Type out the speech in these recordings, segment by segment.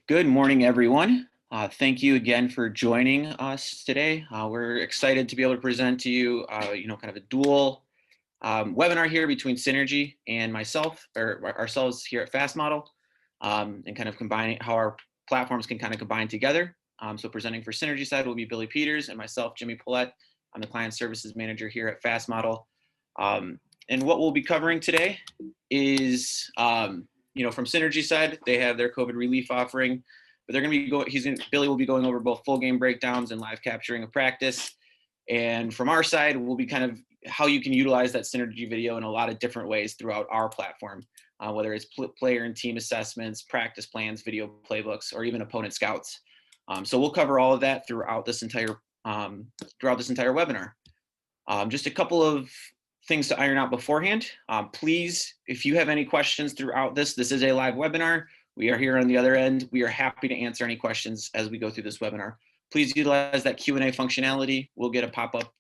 Good morning, everyone. Thank you again for joining us today. We're excited to be able to present to you, kind of a dual webinar here between Synergy and myself, or ourselves here at FastModel, and kind of combining how our platforms can kind of combine together. So presenting for Synergy side will be Billy Peters and myself, Jimmy Paulette. I'm the Client Services Manager here at FastModel. And what we'll be covering today is from Synergy side, they have their COVID relief offering, but they're going to be Billy will be going over both full game breakdowns and live capturing of practice. And from our side, we'll be kind of how you can utilize that Synergy video in a lot of different ways throughout our platform, whether it's player and team assessments, practice plans, video playbooks, or even opponent scouts. So we'll cover all of that throughout this entire webinar. Just a couple of things to iron out beforehand. Please, if you have any questions throughout this is a live webinar. We are here on the other end. We are happy to answer any questions as we go through this webinar. Please utilize that Q&A functionality. We'll get a pop-up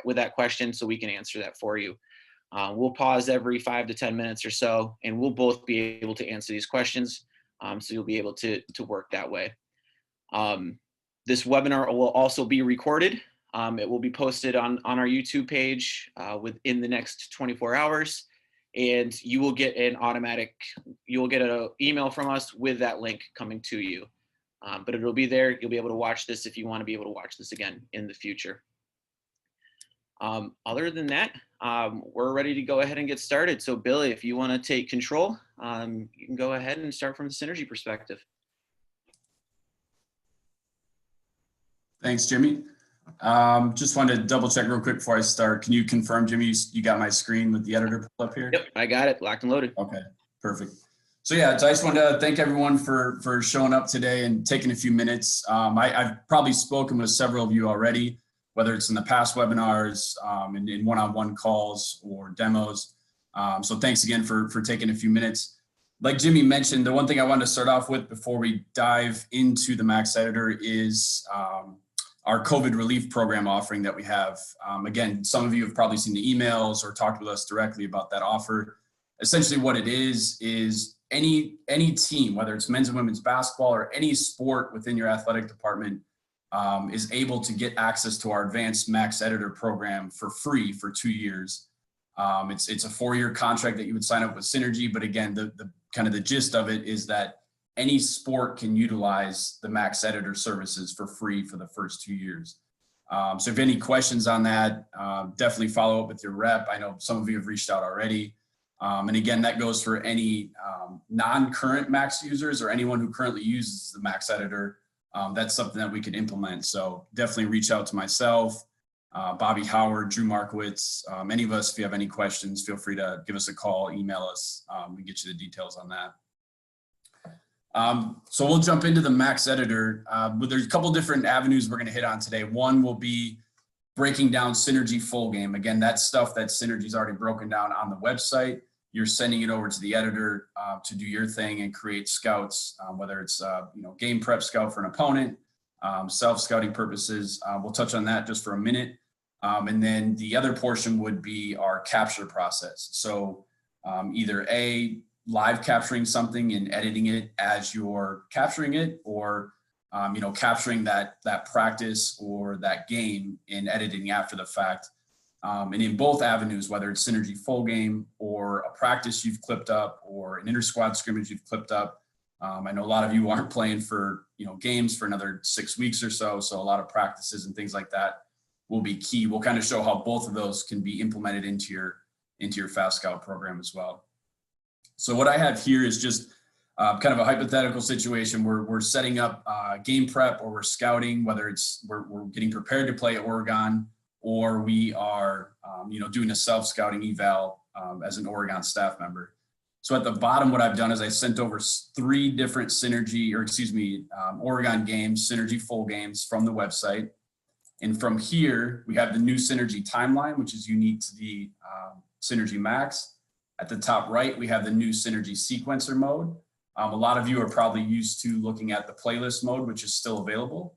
with that question so we can answer that for you. We'll pause every 5 to 10 minutes or so, and we'll both be able to answer these questions. So you'll be able to work that way. This webinar will also be recorded. It will be posted on our YouTube page within the next 24 hours, and you will get an email from us with that link coming to you. But it'll be there. You'll be able to watch this if you want to be able to watch this again in the future. Other than that, we're ready to go ahead and get started. So Billy, if you want to take control, you can go ahead and start from the Synergy perspective. Thanks, Jimmy. Just wanted to double check real quick before I start. Can you confirm, Jimmy, you got my screen with the editor pulled up here? Yep, I got it locked and loaded. Okay, perfect. So yeah, so I just wanted to thank everyone for showing up today and taking a few minutes. I've probably spoken with several of you already, whether it's in the past webinars, in one-on-one calls or demos. So thanks again for taking a few minutes. Like Jimmy mentioned, the one thing I wanted to start off with before we dive into the Max Editor is our COVID relief program offering that we have. Again, some of you have probably seen the emails or talked with us directly about that offer. Essentially what it is any team, whether it's men's and women's basketball or any sport within your athletic department, is able to get access to our advanced Max Editor program for free for 2 years. It's a 4-year contract that you would sign up with Synergy, but again, the kind of the gist of it is that any sport can utilize the Max Editor services for free for the first 2 years. So if any questions on that, definitely follow up with your rep. I know some of you have reached out already. And again, that goes for any non-current Max users or anyone who currently uses the Max Editor. That's something that we could implement. So definitely reach out to myself, Bobby Howard, Drew Markowitz, any of us. If you have any questions, feel free to give us a call, email us. We can get you the details on that. So we'll jump into the Max Editor, but there's a couple different avenues we're going to hit on today. One will be breaking down Synergy full game. Again, that's stuff that Synergy's already broken down on the website. You're sending it over to the editor to do your thing and create scouts, whether it's game prep scout for an opponent, self-scouting purposes. We'll touch on that just for a minute. And then the other portion would be our capture process. So either live capturing something and editing it as you're capturing it, or capturing that practice or that game and editing after the fact. And in both avenues, whether it's Synergy full game or a practice you've clipped up or an inter-squad scrimmage you've clipped up. I know a lot of you aren't playing for games for another 6 weeks or so, so a lot of practices and things like that will be key. We'll kind of show how both of those can be implemented into your FastScout program as well. So what I have here is just kind of a hypothetical situation where we're setting up game prep or we're scouting, whether it's we're getting prepared to play at Oregon, or we are doing a self-scouting eval as an Oregon staff member. So at the bottom, what I've done is I sent over 3 different Oregon games, Synergy full games from the website. And from here, we have the new Synergy timeline, which is unique to the Synergy Max. At the top right, we have the new Synergy sequencer mode. A lot of you are probably used to looking at the playlist mode, which is still available.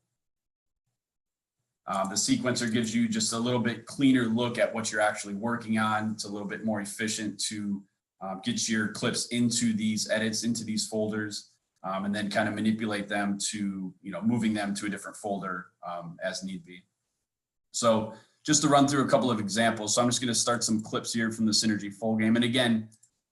The sequencer gives you just a little bit cleaner look at what you're actually working on. It's a little bit more efficient to get your clips into these edits, into these folders. and then kind of manipulate them to, moving them to a different folder as need be. So just to run through a couple of examples. So I'm just going to start some clips here from the Synergy full game. And again,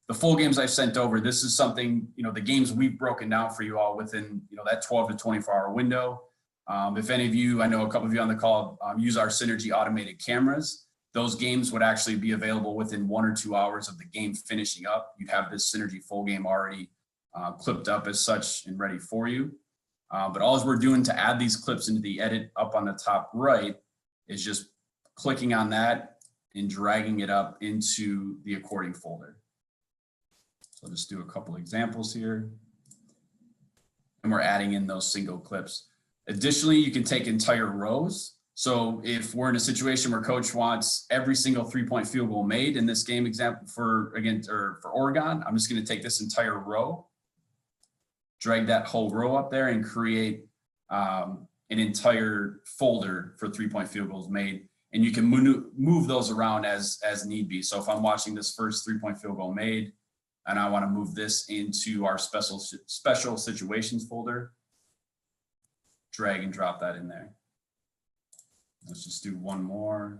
the full games I sent over, this is something, the games we've broken down for you all within, that 12 to 24 hour window. If any of you, I know a couple of you on the call, use our Synergy automated cameras, those games would actually be available within 1 or 2 hours of the game finishing up. You'd have this Synergy full game already clipped up as such and ready for you. But all we're doing to add these clips into the edit up on the top right is just clicking on that and dragging it up into the according folder. So I'll just do a couple examples here. And we're adding in those single clips. Additionally, you can take entire rows. So if we're in a situation where coach wants every single 3-point field goal made in this game example for Oregon, I'm just going to take this entire row, drag that whole row up there and create an entire folder for 3-point field goals made. And you can move those around as need be. So if I'm watching this first 3-point field goal made and I want to move this into our special situations folder, drag and drop that in there. Let's just do one more.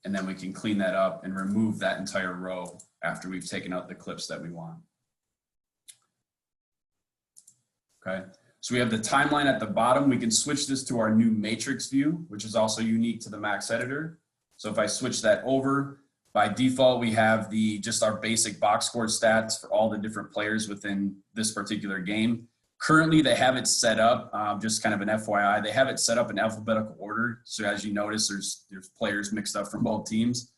And then we can clean that up and remove that entire row after we've taken out the clips that we want. Okay, so we have the timeline at the bottom. We can switch this to our new matrix view, which is also unique to the Max editor. So if I switch that over, by default, we have just our basic box score stats for all the different players within this particular game. Currently, they have it set up, just kind of an FYI, they have it set up in alphabetical order. So as you notice, there's players mixed up from both teams.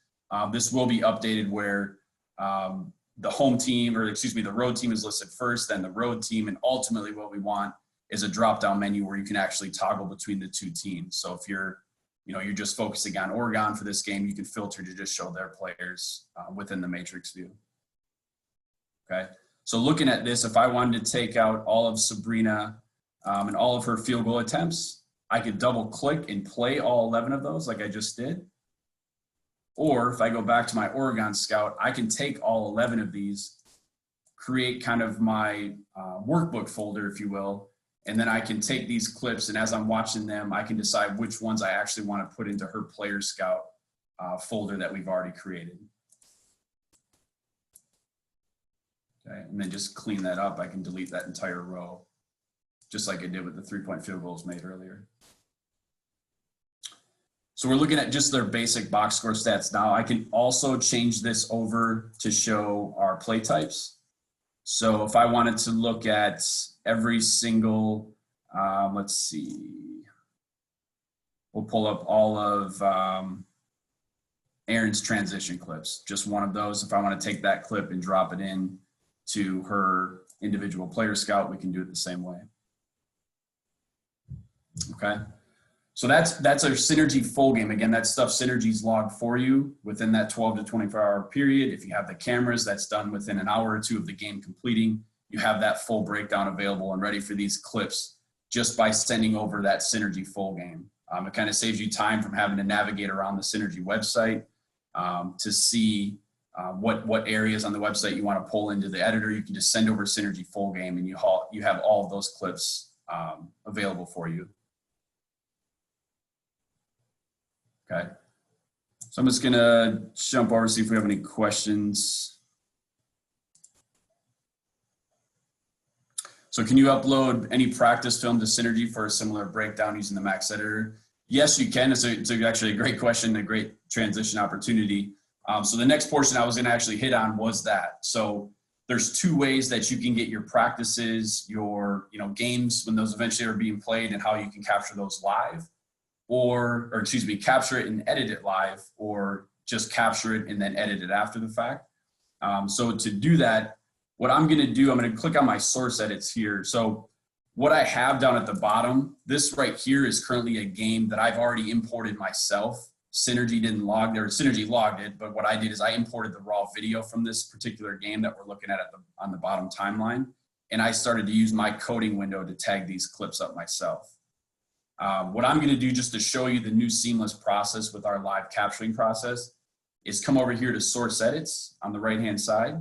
This will be updated where the home team, or excuse me, the road team is listed first, then the road team, and ultimately what we want is a drop-down menu where you can actually toggle between the two teams. So if you're just focusing on Oregon for this game, you can filter to just show their players within the matrix view. Okay. So looking at this, if I wanted to take out all of Sabrina and all of her field goal attempts, I could double click and play all 11 of those like I just did. Or if I go back to my Oregon Scout, I can take all 11 of these, create kind of my workbook folder, if you will, and then I can take these clips, and as I'm watching them, I can decide which ones I actually want to put into her Player Scout folder that we've already created. Okay, and then just clean that up. I can delete that entire row, just like I did with the 3-point field goals made earlier. So we're looking at just their basic box score stats now. I can also change this over to show our play types. So if I wanted to look at every single, let's see, we'll pull up all of Erin's transition clips, just one of those. If I want to take that clip and drop it in to her individual Player Scout, we can do it the same way. Okay, so that's our Synergy full game. Again, that stuff Synergy's logged for you within that 12 to 24 hour period. If you have the cameras, that's done within an hour or two of the game completing. You have that full breakdown available and ready for these clips just by sending over that Synergy full game. It kind of saves you time from having to navigate around the Synergy website to see what areas on the website you want to pull into the editor. You can just send over Synergy full game and you have all of those clips available for you. Okay, so I'm just gonna jump over, see if we have any questions. So can you upload any practice film to Synergy for a similar breakdown using the Max editor? Yes, you can. It's actually a great question, a great transition opportunity. So the next portion I was gonna actually hit on was that. So there's two ways that you can get your practices, your games when those eventually are being played, and how you can capture those live. Or excuse me, capture it and edit it live, or just capture it and then edit it after the fact. So to do that, what I'm going to do, I'm going to click on my source edits here. So what I have down at the bottom, this right here is currently a game that I've already imported myself. Synergy didn't log there, Synergy logged it, but what I did is I imported the raw video from this particular game that we're looking at on the bottom timeline. And I started to use my coding window to tag these clips up myself. What I'm going to do just to show you the new seamless process with our live capturing process is come over here to source edits on the right hand side.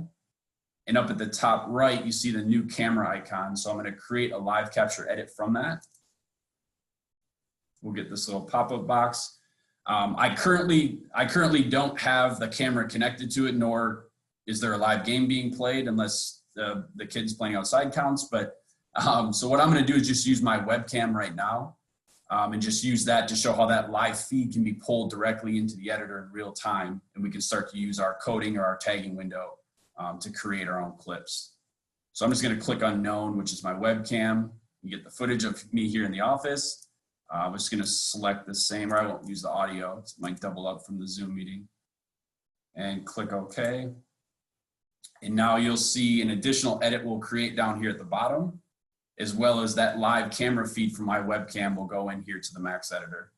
And up at the top right, you see the new camera icon. So I'm going to create a live capture edit from that. We'll get this little pop-up box. I currently don't have the camera connected to it, nor is there a live game being played unless the kids playing outside counts. But so what I'm going to do is just use my webcam right now and just use that to show how that live feed can be pulled directly into the editor in real time. And we can start to use our coding or our tagging window to create our own clips. So I'm just going to click on known, which is my webcam. You get the footage of me here in the office. I'm just going to select the same, or I won't use the audio. It might double up from the Zoom meeting. And click OK. And now you'll see an additional edit will create down here at the bottom, as well as that live camera feed from my webcam will go in here to the Max editor.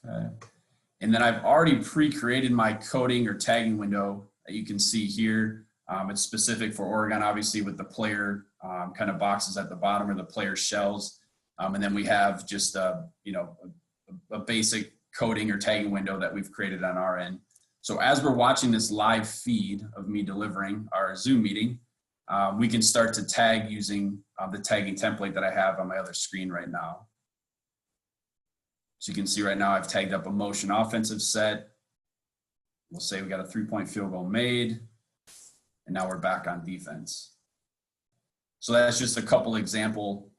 Okay. And then I've already pre-created my coding or tagging window that you can see here. It's specific for Oregon, obviously, with the player kind of boxes at the bottom or the player shells. And then we have just a basic coding or tagging window that we've created on our end. So as we're watching this live feed of me delivering our Zoom meeting, we can start to tag using the tagging template that I have on my other screen right now. So you can see right now I've tagged up a motion offensive set. We'll say we got a 3-point field goal made, and now we're back on defense. So that's just a couple example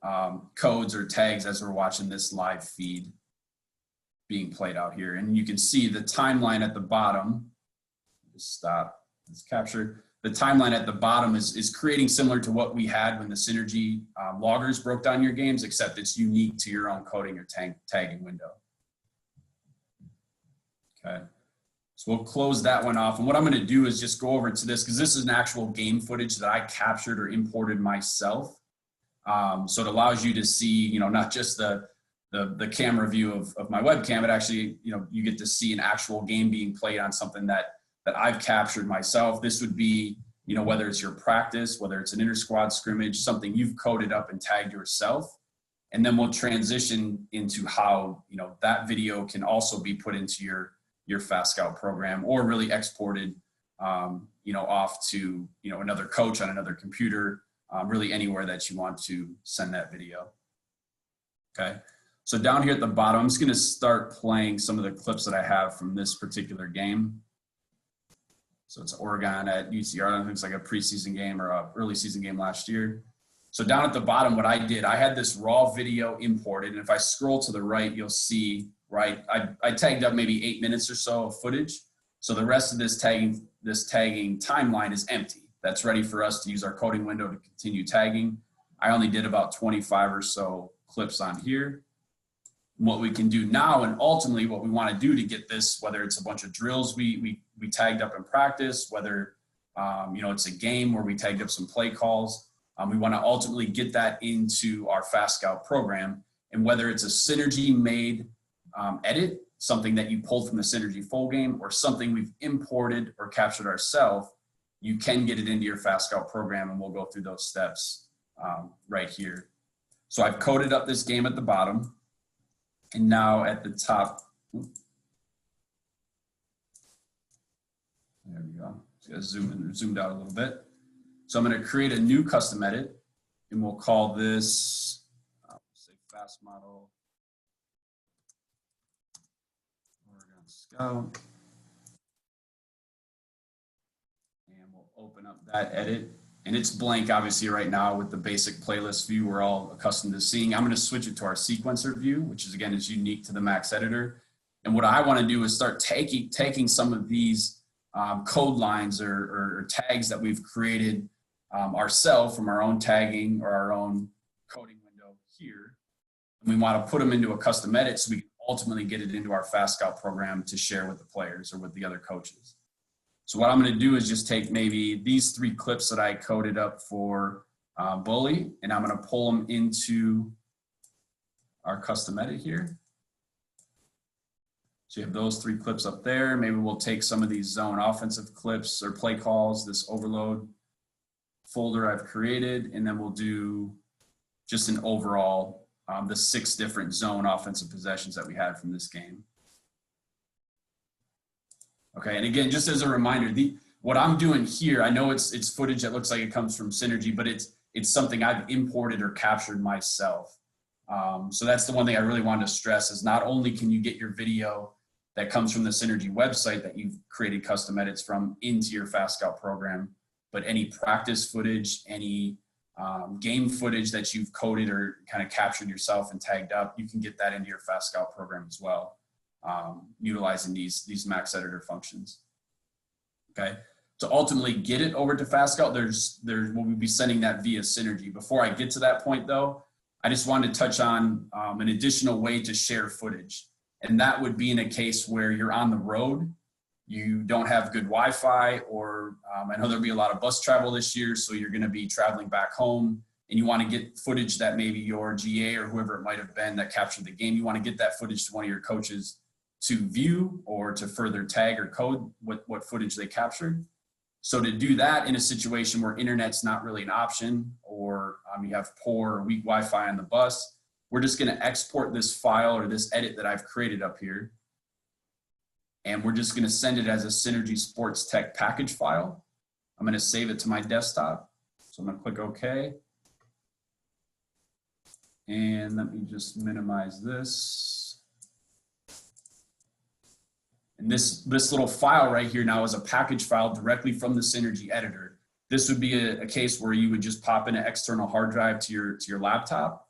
codes or tags as we're watching this live feed being played out here. And you can see the timeline at the bottom. Just stop this capture. The timeline at the bottom is creating similar to what we had when the Synergy loggers broke down your games, except it's unique to your own coding or tagging window. Okay, so we'll close that one off. And what I'm going to do is just go over to this, because this is an actual game footage that I captured or imported myself. So it allows you to see, not just the camera view of my webcam, but actually, you get to see an actual game being played on something that I've captured myself. This would be, whether it's your practice, whether it's an inter-squad scrimmage, something you've coded up and tagged yourself. And then we'll transition into how, that video can also be put into your FastScout program, or really exported, off to, another coach on another computer, really anywhere that you want to send that video. Okay. So down here at the bottom, I'm just going to start playing some of the clips that I have from this particular game. So it's Oregon at UCR. I think it's like a preseason game or an early season game last year. So down at the bottom, what I did, I had this raw video imported. And if I scroll to the right, you'll see, right, I tagged up maybe 8 minutes or so of footage. So the rest of this tagging timeline is empty. That's ready for us to use our coding window to continue tagging. I only did about 25 or so clips on here. What we can do now, and ultimately what we want to do to get this, whether it's a bunch of drills we tagged up in practice, whether it's a game where we tagged up some play calls, we want to ultimately get that into our FastScout program. And whether it's a Synergy made edit, something that you pulled from the Synergy full game, or something we've imported or captured ourselves, you can get it into your FastScout program, and we'll go through those steps right here. So I've coded up this game at the bottom. And now at the top, there we go. Just zoomed out a little bit. So I'm going to create a new custom edit, and we'll call this, say, FastModel Oregon Scout. And we'll open up that edit. And it's blank, obviously, right now with the basic playlist view we're all accustomed to seeing. I'm going to switch it to our sequencer view, which is, again, is unique to the Max editor. And what I want to do is start taking some of these code lines or tags that we've created ourselves from our own tagging or our own coding window here. And we want to put them into a custom edit so we can ultimately get it into our FastScout program to share with the players or with the other coaches. So what I'm going to do is just take maybe these 3 clips that I coded up for Bully, and I'm going to pull them into our custom edit here. So you have those 3 clips up there. Maybe we'll take some of these zone offensive clips or play calls, this overload folder I've created, and then we'll do just an overall, the 6 different zone offensive possessions that we had from this game. Okay, and again, just as a reminder, what I'm doing here, I know it's footage that looks like it comes from Synergy, but it's something I've imported or captured myself. So that's the one thing I really wanted to stress is not only can you get your video that comes from the Synergy website that you've created custom edits from into your FastScout program, but any practice footage, any game footage that you've coded or kind of captured yourself and tagged up, you can get that into your FastScout program as well, utilizing these max editor functions. Okay, to ultimately get it over to FastScout, we'll be sending that via Synergy. Before I get to that point though, I just wanted to touch on an additional way to share footage. And that would be in a case where you're on the road, you don't have good Wi-Fi, or I know there'll be a lot of bus travel this year, so you're gonna be traveling back home and you wanna get footage that maybe your GA or whoever it might have been that captured the game, you wanna get that footage to one of your coaches to view or to further tag or code what footage they captured. So to do that in a situation where internet's not really an option, or you have poor or weak Wi-Fi on the bus, we're just gonna export this file or this edit that I've created up here. And we're just gonna send it as a Synergy Sports Tech package file. I'm gonna save it to my desktop. So I'm gonna click OK. And let me just minimize this. And this little file right here now is a package file directly from the Synergy editor. This would be a case where you would just pop in an external hard drive to your laptop,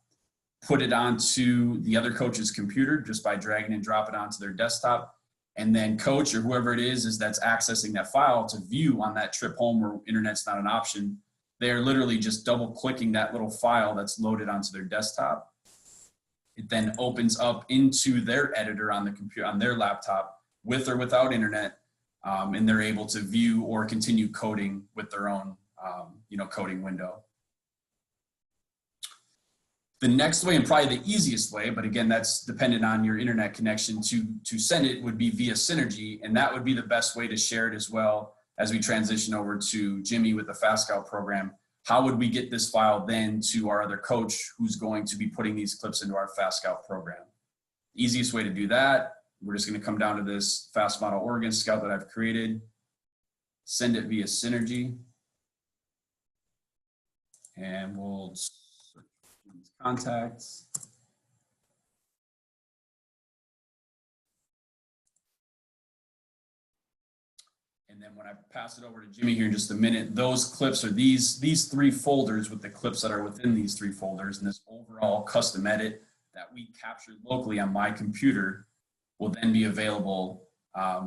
put it onto the other coach's computer just by dragging and dropping it onto their desktop. And then coach or whoever it is that's accessing that file to view on that trip home where internet's not an option, they're literally just double clicking that little file that's loaded onto their desktop. It then opens up into their editor on the computer, on their laptop, with or without internet, and they're able to view or continue coding with their own coding window. The next way, and probably the easiest way, but again, that's dependent on your internet connection to send it, would be via Synergy, and that would be the best way to share it as well as we transition over to Jimmy with the FastScout program. How would we get this file then to our other coach who's going to be putting these clips into our FastScout program? Easiest way to do that, we're just going to come down to this FastModel Oregon Scout that I've created, send it via Synergy, and we'll search these contacts. And then when I pass it over to Jimmy here in just a minute, those clips are these three folders with the clips that are within these three folders, and this overall custom edit that we captured locally on my computer will then be available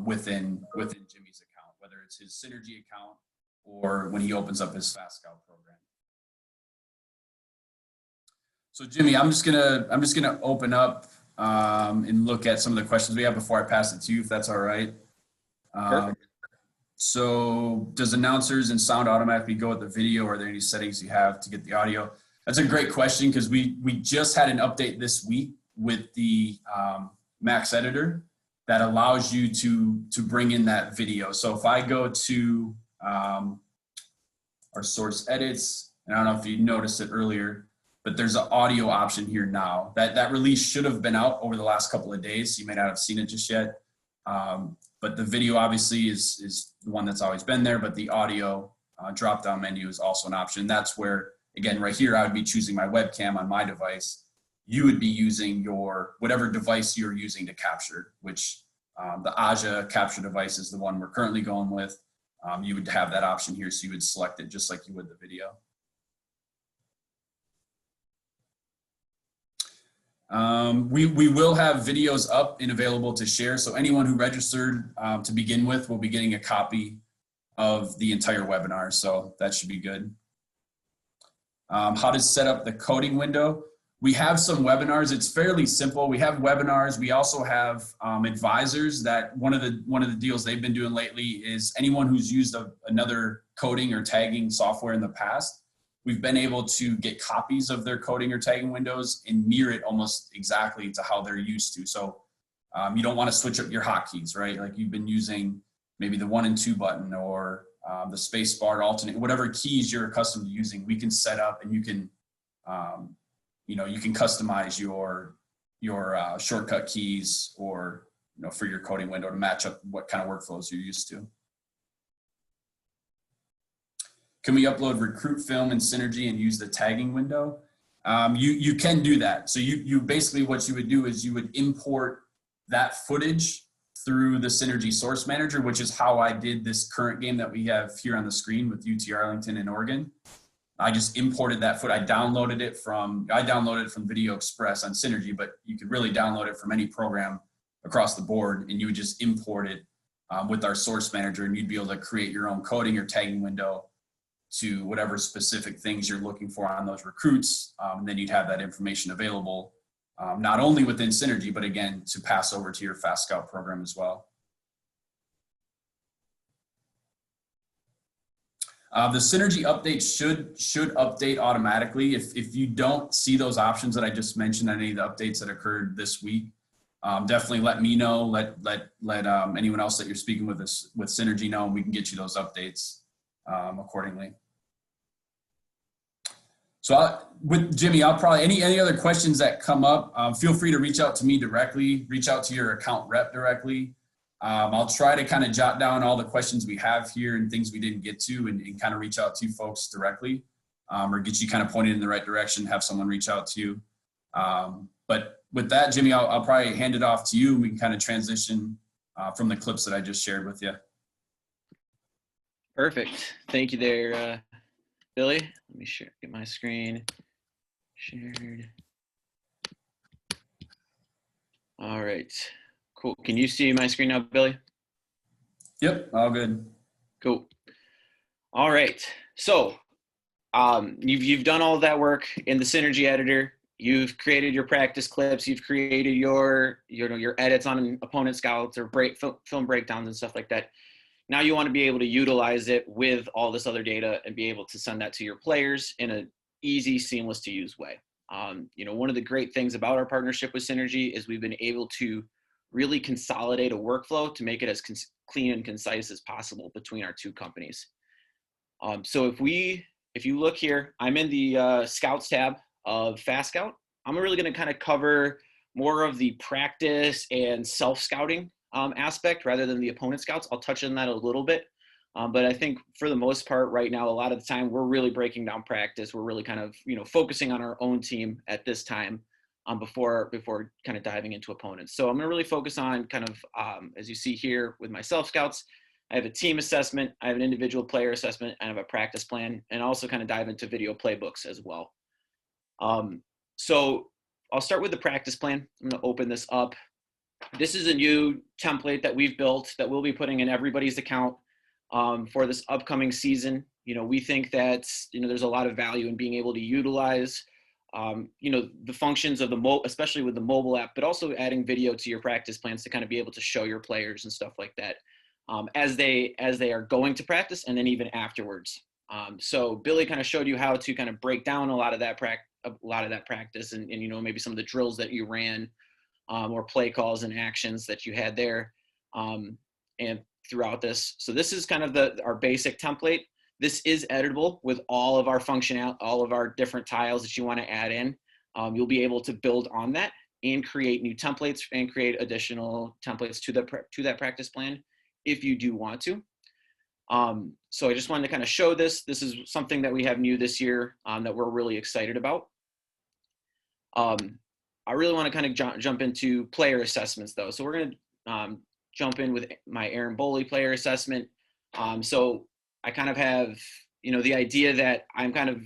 within Jimmy's account, whether it's his Synergy account or when he opens up his FastScout program. So Jimmy, I'm just gonna open up and look at some of the questions we have before I pass it to you, if that's all right. Perfect. So does announcers and sound automatically go with the video? Or are there any settings you have to get the audio? That's a great question, because we just had an update this week with the Max editor that allows you to bring in that video. So if I go to our source edits, and I don't know if you noticed it earlier, but there's an audio option here now. That release should have been out over the last couple of days, so you may not have seen it just yet. But the video obviously is the one that's always been there, but the audio drop-down menu is also an option. That's where, again, right here, I would be choosing my webcam on my device. You would be using your, whatever device you're using to capture, which the Aja capture device is the one we're currently going with. You would have that option here, so you would select it just like you would the video. We will have videos up and available to share. So anyone who registered to begin with will be getting a copy of the entire webinar. So that should be good. How to set up the coding window. We have some webinars. It's fairly simple. We have webinars. We also have advisors that one of the deals they've been doing lately is anyone who's used another coding or tagging software in the past, we've been able to get copies of their coding or tagging windows and mirror it almost exactly to how they're used to. So you don't want to switch up your hotkeys, right? Like you've been using maybe the 1 and 2 button or the space bar alternate, whatever keys you're accustomed to using, we can set up, and you can, you can customize your shortcut keys or for your coding window to match up what kind of workflows you're used to. Can we upload recruit film in Synergy and use the tagging window? You can do that. So you basically, what you would do is you would import that footage through the Synergy Source Manager, which is how I did this current game that we have here on the screen with UT Arlington and Oregon. I just imported that footage. I downloaded it from Video Express on Synergy, but you could really download it from any program across the board, and you would just import it with our Source Manager, and you'd be able to create your own coding or tagging window to whatever specific things you're looking for on those recruits. And then you'd have that information available, not only within Synergy, but again, to pass over to your FastScout program as well. The Synergy update should update automatically. If you don't see those options that I just mentioned on any of the updates that occurred this week, definitely let me know, let anyone else that you're speaking with Synergy know, and we can get you those updates accordingly. So with Jimmy, I'll probably, any other questions that come up, feel free to reach out to me directly, reach out to your account rep directly. I'll try to kind of jot down all the questions we have here and things we didn't get to, and kind of reach out to you folks directly, or get you kind of pointed in the right direction, have someone reach out to you. But with that, Jimmy, I'll probably hand it off to you, and we can kind of transition from the clips that I just shared with you. Perfect. Thank you there, Billy. Let me get my screen shared. All right, cool. Can you see my screen now, Billy? Yep, all good. Cool. All right. So you've done all of that work in the Synergy editor. You've created your practice clips. You've created your edits on opponent scouts or film breakdowns and stuff like that. Now you want to be able to utilize it with all this other data and be able to send that to your players in an easy, seamless to use way. One of the great things about our partnership with Synergy is we've been able to really consolidate a workflow to make it as clean and concise as possible between our two companies. So if you look here, I'm in the Scouts tab of FastScout. I'm really going to kind of cover more of the practice and self-scouting aspect rather than the opponent scouts. I'll touch on that a little bit. But I think for the most part right now, a lot of the time we're really breaking down practice. We're really kind of, focusing on our own team at this time before kind of diving into opponents. So I'm going to really focus on kind of, as you see here with my self scouts, I have a team assessment, I have an individual player assessment, I have a practice plan, and also kind of dive into video playbooks as well. So I'll start with the practice plan. I'm going to open this up. This is a new template that we've built that we'll be putting in everybody's account for this upcoming season. We think that, there's a lot of value in being able to utilize, the functions of especially with the mobile app, but also adding video to your practice plans to kind of be able to show your players and stuff like that as they are going to practice and then even afterwards. So Billy kind of showed you how to kind of break down a lot of that practice and maybe some of the drills that you ran or play calls and actions that you had there and throughout this. So this is kind of our basic template. This is editable with all of our functionality, all of our different tiles that you want to add in. You'll be able to build on that and create new templates and create additional templates to that practice plan if you do want to. So I just wanted to kind of show this. This is something that we have new this year that we're really excited about. I really want to kind of jump into player assessments though. So we're going to jump in with my Aaron Boley player assessment. So I kind of have, the idea that I'm kind of,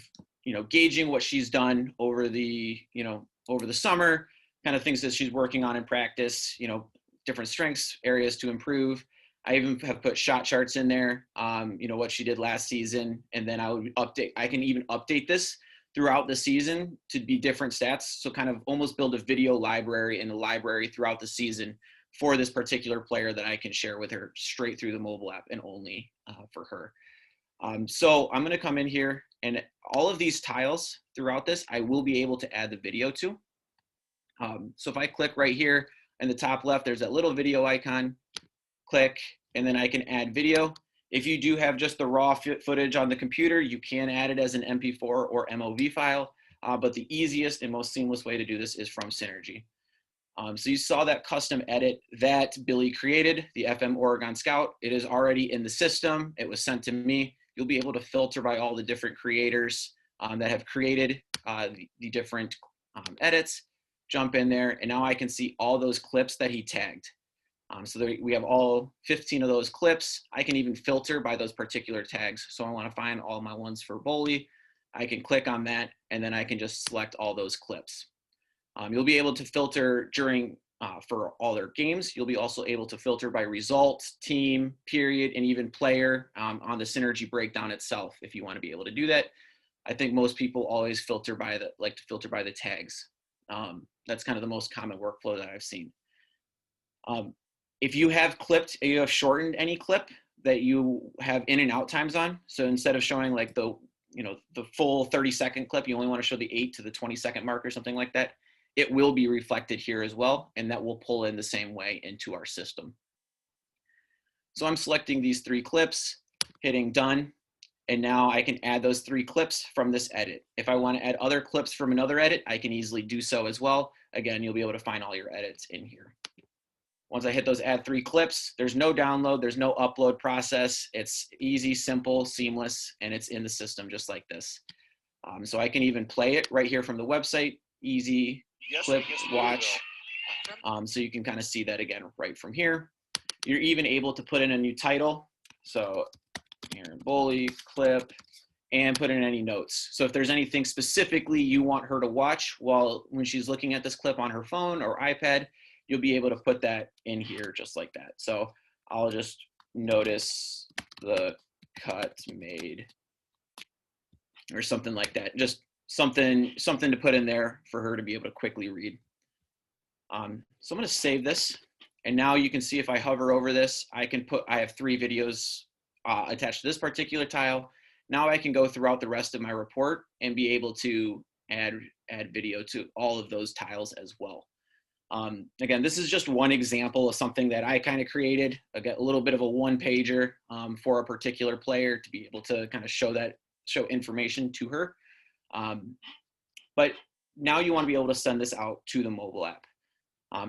gauging what she's done over the summer, kind of things that she's working on in practice, different strengths, areas to improve. I even have put shot charts in there, what she did last season. And then I can even update this throughout the season to be different stats. So kind of almost build a video library and a library throughout the season for this particular player that I can share with her straight through the mobile app and only for her. So I'm going to come in here and all of these tiles throughout this, I will be able to add the video to. So if I click right here in the top left, there's that little video icon, click, and then I can add video. If you do have just the raw footage on the computer, you can add it as an MP4 or MOV file, but the easiest and most seamless way to do this is from Synergy. So you saw that custom edit that Billy created, the FM Oregon Scout. It is already in the system. It was sent to me. You'll be able to filter by all the different creators that have created the different edits. Jump in there, and now I can see all those clips that he tagged. So there, we have all 15 of those clips. I can even filter by those particular tags. So I want to find all my ones for Bully. I can click on that, and then I can just select all those clips. You'll be able to filter during for all their games. You'll be also able to filter by result, team, period, and even player on the Synergy breakdown itself if you want to be able to do that. I think most people always filter by the tags. That's kind of the most common workflow that I've seen. If you have shortened any clip that you have in and out times on, so instead of showing like the full 30-second clip, you only want to show the 8 to the 20-second mark or something like that, it will be reflected here as well, and that will pull in the same way into our system. So I'm selecting these 3 clips, hitting done, and now I can add those 3 clips from this edit. If I want to add other clips from another edit, I can easily do so as well. Again, you'll be able to find all your edits in here. Once I hit those add 3 clips, there's no download, there's no upload process. It's easy, simple, seamless, and it's in the system just like this. So I can even play it right here from the website. Easy clip, watch. So you can kind of see that again right from here. You're even able to put in a new title. So Aaron Bully clip, and put in any notes. So if there's anything specifically you want her to watch when she's looking at this clip on her phone or iPad, you'll be able to put that in here just like that. So I'll just notice the cut made or something like that. Just something to put in there for her to be able to quickly read. So I'm going to save this, and now you can see if I hover over this, I have 3 videos attached to this particular tile. Now I can go throughout the rest of my report and be able to add video to all of those tiles as well. Again, this is just one example of something that I kind of created, a little bit of a 1-pager for a particular player to be able to kind of show information to her. But now you want to be able to send this out to the mobile app.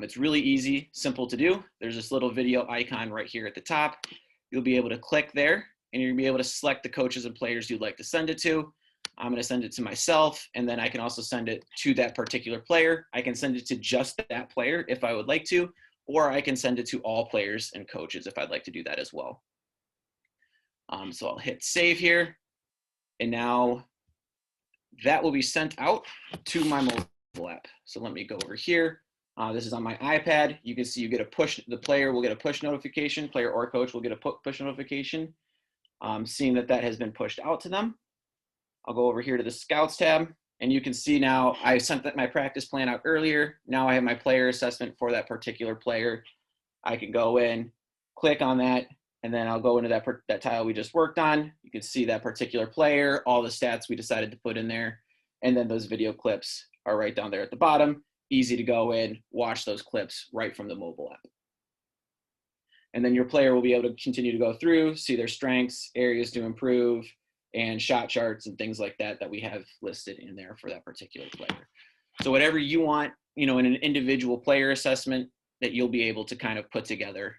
It's really easy, simple to do. There's this little video icon right here at the top. You'll be able to click there, and you'll be able to select the coaches and players you'd like to send it to. I'm going to send it to myself, and then I can also send it to that particular player. I can send it to just that player if I would like to, or I can send it to all players and coaches if I'd like to do that as well. So I'll hit save here, and now that will be sent out to my mobile app. So let me go over here. This is on my iPad. You can see you get a push, the player will get a push notification, player or coach will get a push notification, seeing that has been pushed out to them. I'll go over here to the Scouts tab, and you can see now I sent my practice plan out earlier. Now I have my player assessment for that particular player. I can go in, click on that, and then I'll go into that tile we just worked on. You can see that particular player, all the stats we decided to put in there, and then those video clips are right down there at the bottom. Easy to go in, watch those clips right from the mobile app. And then your player will be able to continue to go through, see their strengths, areas to improve, and shot charts and things like that we have listed in there for that particular player. So whatever you want, in an individual player assessment that you'll be able to kind of put together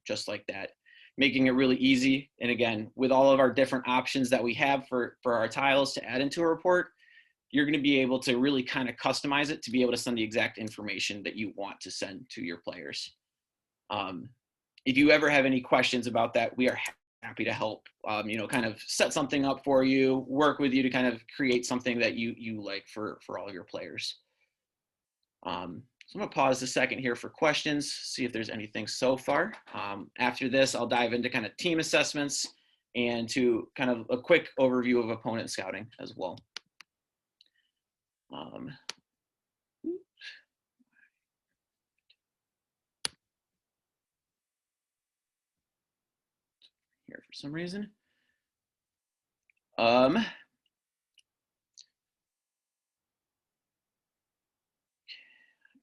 just like that, making it really easy. And again, with all of our different options that we have for our tiles to add into a report, you're going to be able to really kind of customize it to be able to send the exact information that you want to send to your players. If you ever have any questions about that, we are happy to help, kind of set something up for you, work with you to kind of create something that you like for all of your players. So I'm going to pause a second here for questions, see if there's anything so far. After this, I'll dive into kind of team assessments and to kind of a quick overview of opponent scouting as well. Here for some reason.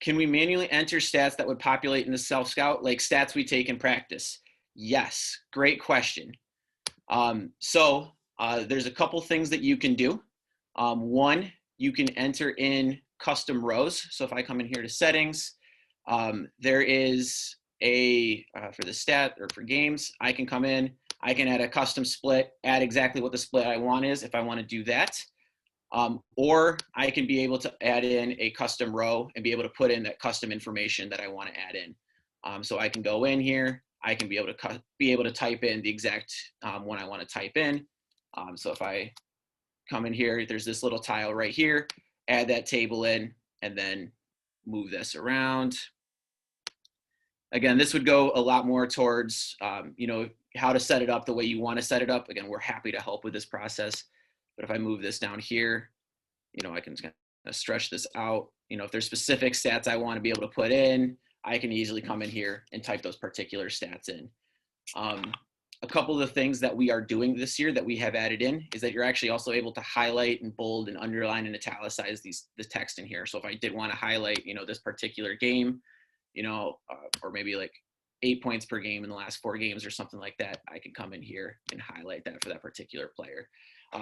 Can we manually enter stats that would populate in the self-scout, like stats we take in practice? Yes, great question. So there's a couple things that you can do. One, you can enter in custom rows. So if I come in here to settings, There is a, for the stat or for games, I can come in, I can add a custom split, add exactly what the split I want is if I want to do that. Or I can be able to add in a custom row and be able to put in that custom information that I want to add in. So I can go in here, I can be able to type in the exact one I want to type in. So if I come in here, there's this little tile right here, add that table in, and then move this around. Again, this would go a lot more towards, how to set it up the way you want to set it up. Again, we're happy to help with this process. But if I move this down here, I can kind of stretch this out. If there's specific stats I want to be able to put in, I can easily come in here and type those particular stats in. A couple of the things that we are doing this year that we have added in is that you're actually also able to highlight and bold and underline and italicize the text in here. So if I did want to highlight, this particular game, or maybe like 8 points per game in the last 4 games or something like that, I can come in here and highlight that for that particular player.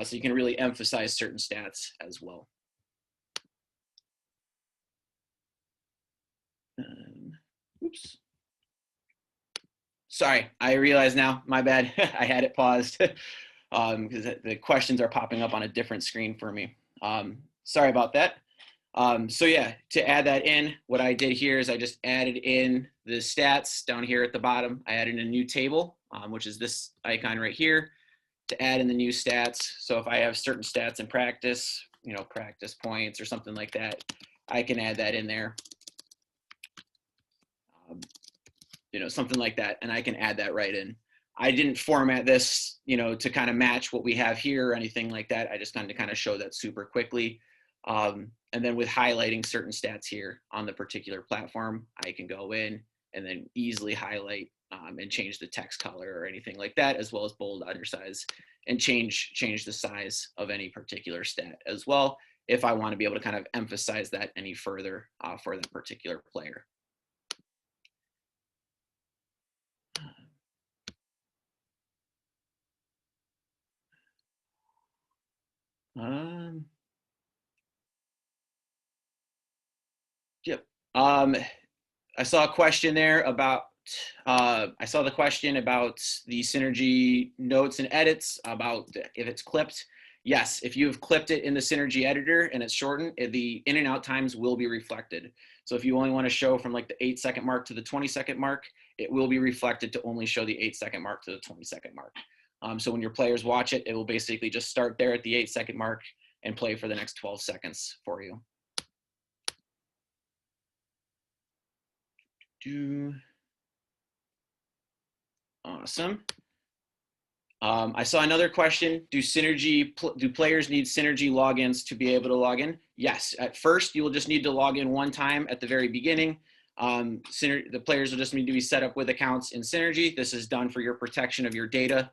So you can really emphasize certain stats as well. Oops. Sorry, I realize now, my bad. I had it paused because the questions are popping up on a different screen for me. Sorry about that. So yeah, to add that in, what I did here is I just added in the stats down here at the bottom. I added a new table, which is this icon right here, to add in the new stats. So if I have certain stats in practice, practice points or something like that, I can add that in there. Something like that, and I can add that right in. I didn't format this, to kind of match what we have here or anything like that. I just kind of show that super quickly. And then with highlighting certain stats here on the particular platform, I can go in and then easily highlight and change the text color or anything like that, as well as bold, undersize, and change the size of any particular stat as well, if I want to be able to kind of emphasize that any further for that particular player. Yep. I saw a question there about, I saw the question about the Synergy notes and edits, about if it's clipped. Yes, if you have clipped it in the Synergy editor and it's shortened, the in and out times will be reflected. So if you only want to show from like the 8-second mark to the 20-second mark, it will be reflected to only show the 8-second mark to the 20-second mark. So when your players watch it, it will basically just start there at the 8-second mark and play for the next 12 seconds for you. Awesome. I saw another question. Do players need Synergy logins to be able to log in? Yes. At first, you will just need to log in one time at the very beginning. The players will just need to be set up with accounts in Synergy. This is done for your protection of your data.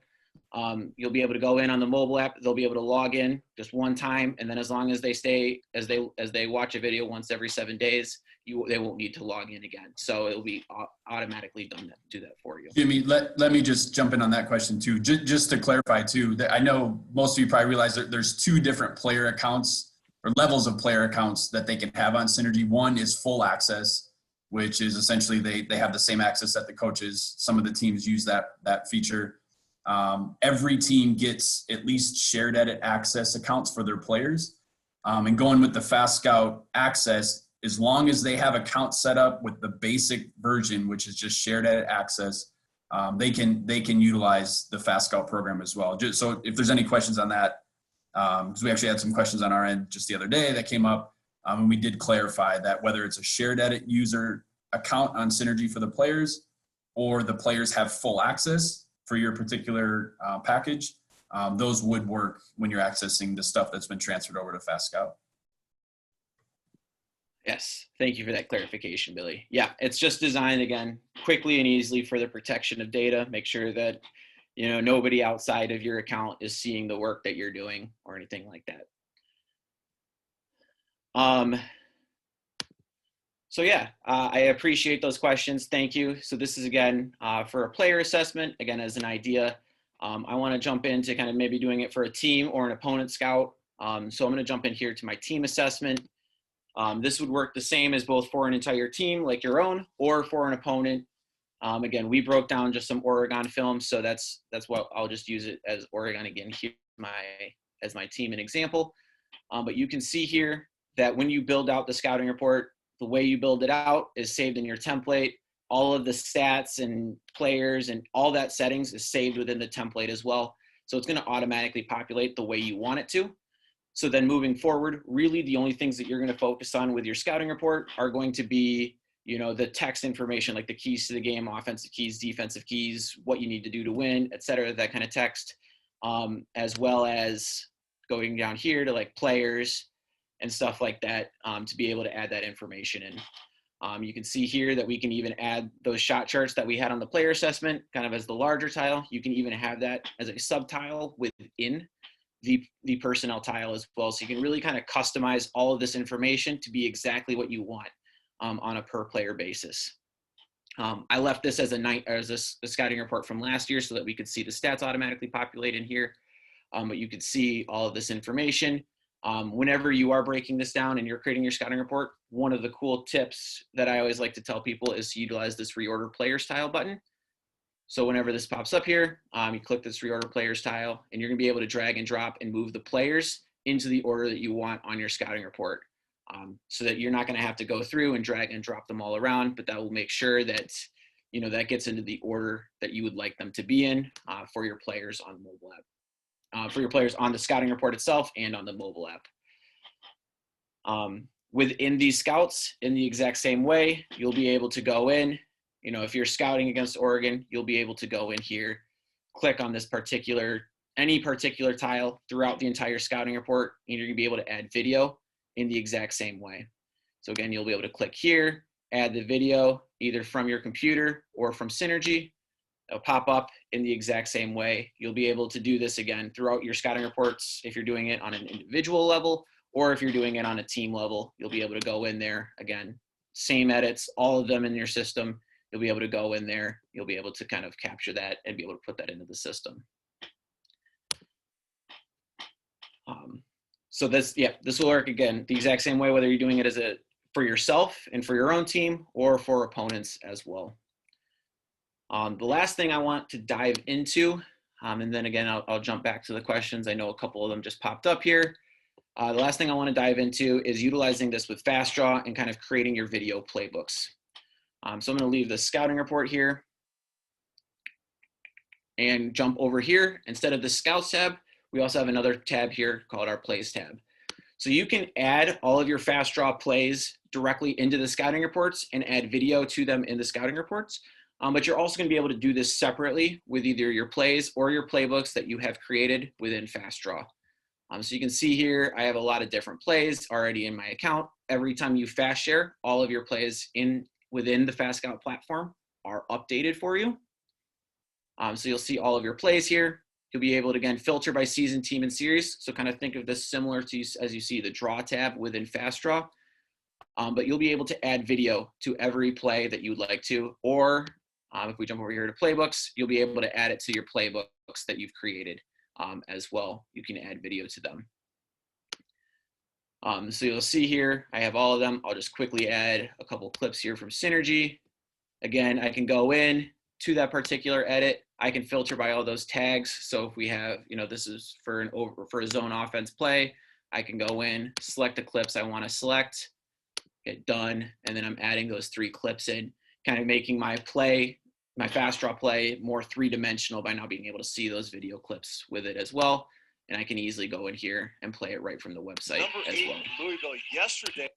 You'll be able to go in on the mobile app. They'll be able to log in just one time, and then as long as they stay, as they watch a video once every 7 days, they won't need to log in again. So it'll be automatically do that for you. Jimmy, let me just jump in on that question too. Just to clarify too, that I know most of you probably realize that there's 2 different player accounts or levels of player accounts that they can have on Synergy. One is full access, which is essentially they have the same access that the coaches. Some of the teams use that feature. Every team gets at least shared edit access accounts for their players. And going with the FastScout access, as long as they have accounts set up with the basic version, which is just shared edit access, they can utilize the FastScout program as well. So if there's any questions on that, because we actually had some questions on our end just the other day that came up, and we did clarify that whether it's a shared edit user account on Synergy for the players, or the players have full access for your particular package, those would work when you're accessing the stuff that's been transferred over to FastScout. Yes, thank you for that clarification, Billy. Yeah, it's just designed, again, quickly and easily for the protection of data. Make sure that, nobody outside of your account is seeing the work that you're doing or anything like that. So yeah, I appreciate those questions. Thank you. So this is, again, for a player assessment, again, as an idea. I want to jump into kind of maybe doing it for a team or an opponent scout. So I'm going to jump in here to my team assessment. This would work the same as both for an entire team like your own or for an opponent. Again, we broke down just some Oregon film, so that's what I'll just use it as Oregon again here as my team and example. But you can see here that when you build out the scouting report, the way you build it out is saved in your template. All of the stats and players and all that settings is saved within the template as well. So it's going to automatically populate the way you want it to. So then moving forward, really the only things that you're going to focus on with your scouting report are going to be, the text information, like the keys to the game, offensive keys, defensive keys, what you need to do to win, et cetera, that kind of text, as well as going down here to like players and stuff like that, to be able to add that information in. You can see here that we can even add those shot charts that we had on the player assessment kind of as the larger tile. You can even have that as a subtile within the personnel tile as well. So you can really kind of customize all of this information to be exactly what you want on a per player basis. I left this as a scouting report from last year so that we could see the stats automatically populate in here. But you could see all of this information. Whenever you are breaking this down and you're creating your scouting report, one of the cool tips that I always like to tell people is to utilize this reorder players tile button. So whenever this pops up here, you click this reorder players tile and you're gonna be able to drag and drop and move the players into the order that you want on your scouting report. So that you're not gonna have to go through and drag and drop them all around, but that will make sure that that gets into the order that you would like them to be in for your players on the mobile app. For your players on the scouting report itself and on the mobile app. Within these scouts, in the exact same way, you'll be able to go in, if you're scouting against Oregon, you'll be able to go in here, click on this any particular tile throughout the entire scouting report, and you're gonna be able to add video in the exact same way. So again, you'll be able to click here, add the video either from your computer or from Synergy. It'll pop up in the exact same way. You'll be able to do this again throughout your scouting reports if you're doing it on an individual level, or if you're doing it on a team level, you'll be able to go in there again, same edits, all of them in your system. You'll be able to go in there. You'll be able to kind of capture that and be able to put that into the system. So this will work again the exact same way, whether you're doing it for yourself and for your own team or for opponents as well. The last thing I want to dive into, and then again, I'll jump back to the questions. I know a couple of them just popped up here. The last thing I want to dive into is utilizing this with FastDraw and kind of creating your video playbooks. So I'm going to leave the scouting report here and jump over here. Instead of the Scouts tab, we also have another tab here called our Plays tab. So you can add all of your FastDraw plays directly into the scouting reports and add video to them in the scouting reports. But you're also going to be able to do this separately with either your plays or your playbooks that you have created within FastDraw. So you can see here, I have a lot of different plays already in my account. Every time you fast share, all of your plays within the FastScout platform are updated for you. So you'll see all of your plays here. You'll be able to, again, filter by season, team, and series. So kind of think of this similar to, as you see, the Draw tab within FastDraw. But you'll be able to add video to every play that you'd like to, or if we jump over here to playbooks, you'll be able to add it to your playbooks that you've created as well. You can add video to them. So you'll see here, I have all of them. I'll just quickly add a couple clips here from Synergy. Again, I can go in to that particular edit. I can filter by all those tags. So if we have, this is for a zone offense play, I can go in, select the clips I want to select, hit done, and then I'm adding those 3 clips in, kind of making my FastDraw play more 3-dimensional by now being able to see those video clips with it as well. And I can easily go in here and play it right from the website as well. Louisville yesterday.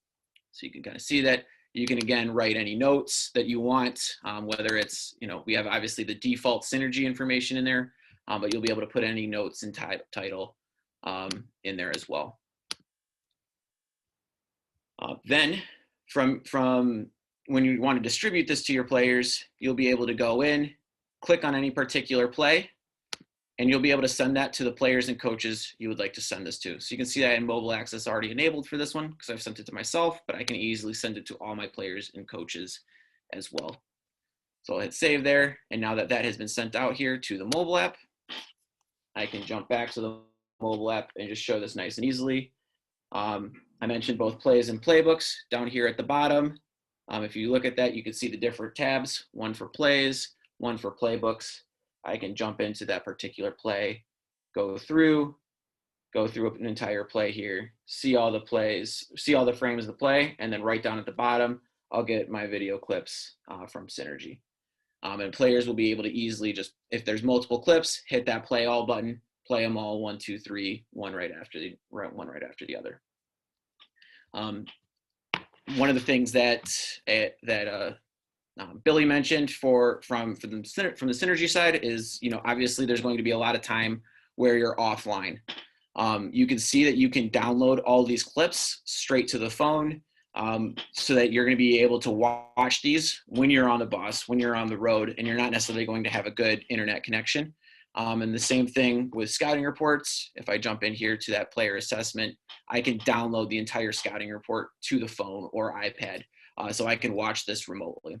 So you can kind of see that. You can, again, write any notes that you want, whether it's, we have obviously the default Synergy information in there, but you'll be able to put any notes and title in there as well. Then from when you want to distribute this to your players, you'll be able to go in, click on any particular play, and you'll be able to send that to the players and coaches you would like to send this to. So you can see that in mobile access already enabled for this one because I've sent it to myself, but I can easily send it to all my players and coaches as well. So I'll hit save there. And now that that has been sent out here to the mobile app, I can jump back to the mobile app and just show this nice and easily. I mentioned both plays and playbooks down here at the bottom. If you look at that, you can see the different tabs, one for plays, one for playbooks. I can jump into that particular play, go through an entire play here, see all the plays, see all the frames of the play, and then right down at the bottom, I'll get my video clips from Synergy. And players will be able to easily just, if there's multiple clips, hit that play all button, play them all 1, 2, 3, one right after the other. One of the things that Billy mentioned from the Synergy side is, obviously there's going to be a lot of time where you're offline. You can see that you can download all these clips straight to the phone, so that you're going to be able to watch these when you're on the bus, when you're on the road, and you're not necessarily going to have a good internet connection. And the same thing with scouting reports. If I jump in here to that player assessment, I can download the entire scouting report to the phone or iPad, so I can watch this remotely.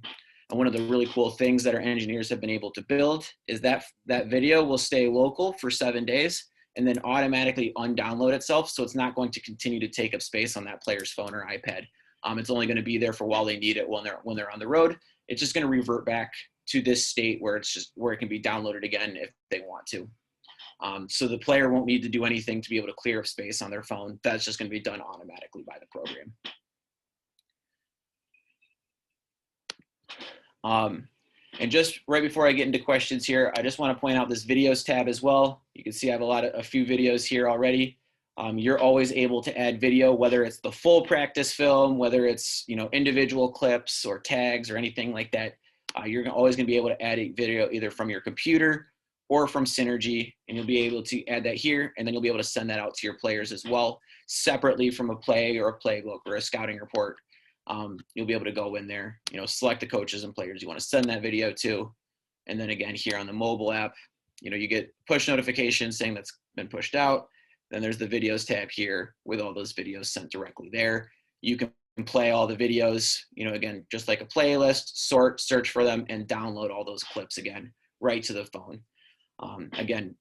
And one of the really cool things that our engineers have been able to build is that video will stay local for 7 days and then automatically undownload itself. So it's not going to continue to take up space on that player's phone or iPad. It's only going to be there for while they need it when they're on the road. It's just going to revert back to this state where it can be downloaded again if they want to. So the player won't need to do anything to be able to clear up space on their phone. That's just going to be done automatically by the program. And just right before I get into questions here, I just want to point out this videos tab as well. You can see I have a few videos here already. You're always able to add video, whether it's the full practice film, whether it's individual clips or tags or anything like that. You're always going to be able to add a video either from your computer or from Synergy, and you'll be able to add that here, and then you'll be able to send that out to your players as well, separately from a play or a playbook or a scouting report. You'll be able to go in there, select the coaches and players you want to send that video to, and then again here on the mobile app, you get push notifications saying that's been pushed out. Then there's the videos tab here with all those videos sent directly there. You can play all the videos, again, just like a playlist, search for them, and download all those clips again right to the phone. Again,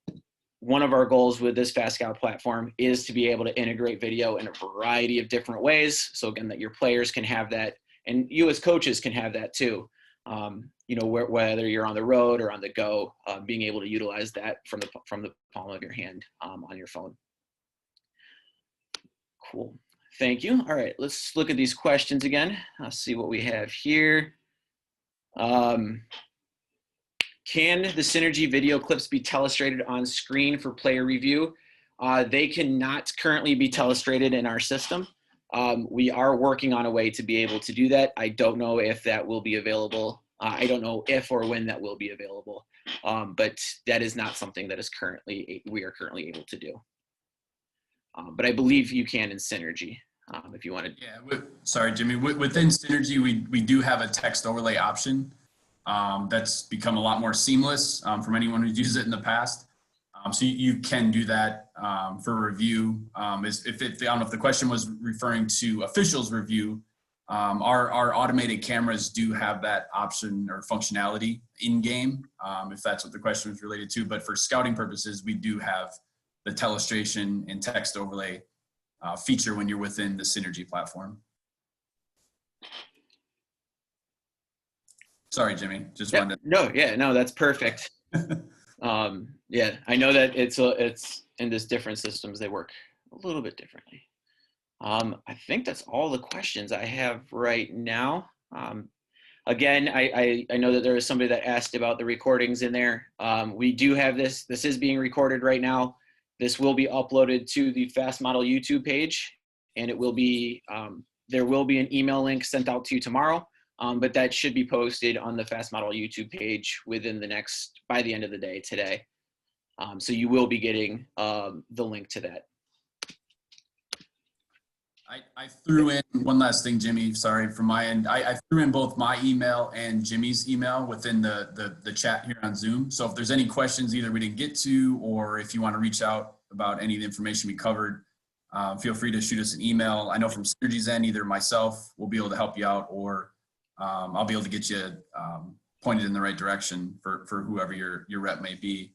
one of our goals with this FastScout platform is to be able to integrate video in a variety of different ways. So again, that your players can have that, and you as coaches can have that too. Whether you're on the road or on the go, being able to utilize that from the palm of your hand on your phone. Cool. Thank you. All right, let's look at these questions again. I'll see what we have here. Can the Synergy video clips be telestrated on screen for player review? They cannot currently be telestrated in our system. We are working on a way to be able to do that. I don't know if that will be available. I don't know if or when that will be available, but that is not something that we are currently able to do. But I believe you can in Synergy if you wanted. Yeah, sorry, Jimmy. Within Synergy, we do have a text overlay option that's become a lot more seamless from anyone who's used it in the past. So you can do that for review. I don't know if the question was referring to officials review. Our automated cameras do have that option or functionality in game, if that's what the question was related to. But for scouting purposes, we do have the telestration and text overlay feature when you're within the Synergy platform. Sorry, Jimmy. Just wanted to... No, that's perfect. Yeah, I know that it's in this different systems, they work a little bit differently. I think that's all the questions I have right now. Again, I know that there was somebody that asked about the recordings in there. We do have this is being recorded right now. This will be uploaded to the FastModel YouTube page, and it will be, there will be an email link sent out to you tomorrow, but that should be posted on the FastModel YouTube page by the end of the day today. So you will be getting the link to that. I threw in one last thing, Jimmy, sorry, from my end. I threw in both my email and Jimmy's email within the chat here on Zoom. So if there's any questions either we didn't get to, or if you want to reach out about any of the information we covered, feel free to shoot us an email. I know from Synergy's end, either myself will be able to help you out, or I'll be able to get you pointed in the right direction for whoever your rep may be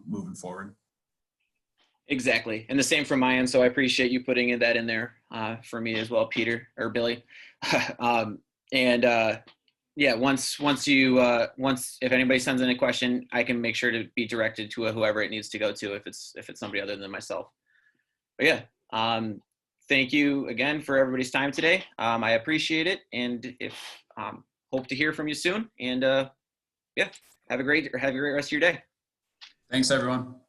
moving forward. Exactly. And the same from my end. So I appreciate you putting that in there for me as well, Peter or Billy. um, and yeah, once if anybody sends in a question, I can make sure to be directed to whoever it needs to go to if it's somebody other than myself. But yeah, thank you again for everybody's time today. I appreciate it, and if hope to hear from you soon. And yeah, have a great rest of your day. Thanks, everyone.